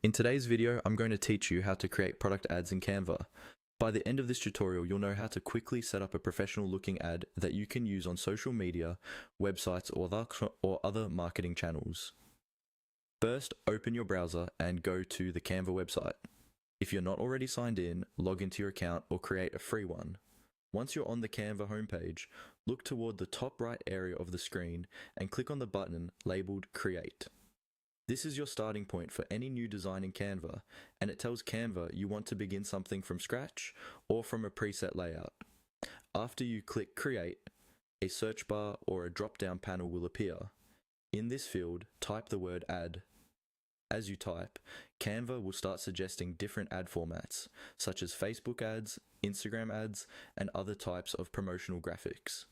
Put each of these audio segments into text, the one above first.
In today's video, I'm going to teach you how to create product ads in Canva. By the end of this tutorial, you'll know how to quickly set up a professional looking ad that you can use on social media, websites, or other marketing channels. First, open your browser and go to the Canva website. If you're not already signed in, log into your account or create a free one. Once you're on the Canva homepage, look toward the top right area of the screen and click on the button labeled Create. This is your starting point for any new design in Canva, and it tells Canva you want to begin something from scratch or from a preset layout. After you click Create, a search bar or a drop-down panel will appear. In this field, type the word Ad. As you type, Canva will start suggesting different ad formats, such as Facebook ads, Instagram ads, and other types of promotional graphics.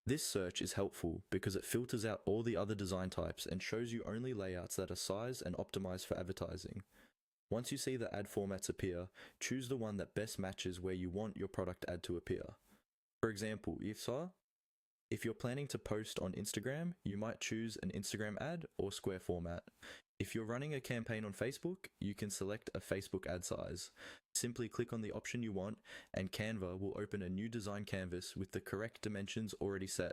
This search is helpful because it filters out all the other design types and shows you only layouts that are sized and optimized for advertising. Once you see the ad formats appear, choose the one that best matches where you want your product ad to appear. For example, if you're planning to post on Instagram, you might choose an Instagram ad or square format. If you're running a campaign on Facebook, you can select a Facebook ad size. Simply click on the option you want, and Canva will open a new design canvas with the correct dimensions already set,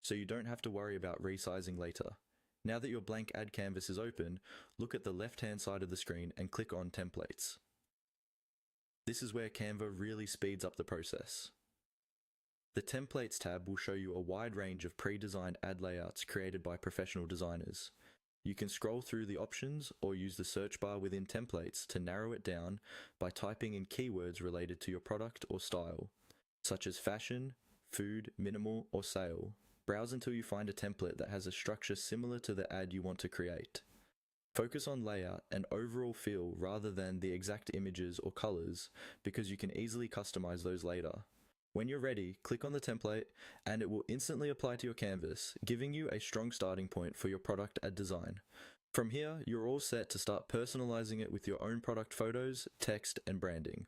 so you don't have to worry about resizing later. Now that your blank ad canvas is open, look at the left-hand side of the screen and click on Templates. This is where Canva really speeds up the process. The Templates tab will show you a wide range of pre-designed ad layouts created by professional designers. You can scroll through the options or use the search bar within Templates to narrow it down by typing in keywords related to your product or style, such as fashion, food, minimal, or sale. Browse until you find a template that has a structure similar to the ad you want to create. Focus on layout and overall feel rather than the exact images or colors, because you can easily customize those later. When you're ready, click on the template and it will instantly apply to your canvas, giving you a strong starting point for your product ad design. From here, you're all set to start personalizing it with your own product photos, text, and branding.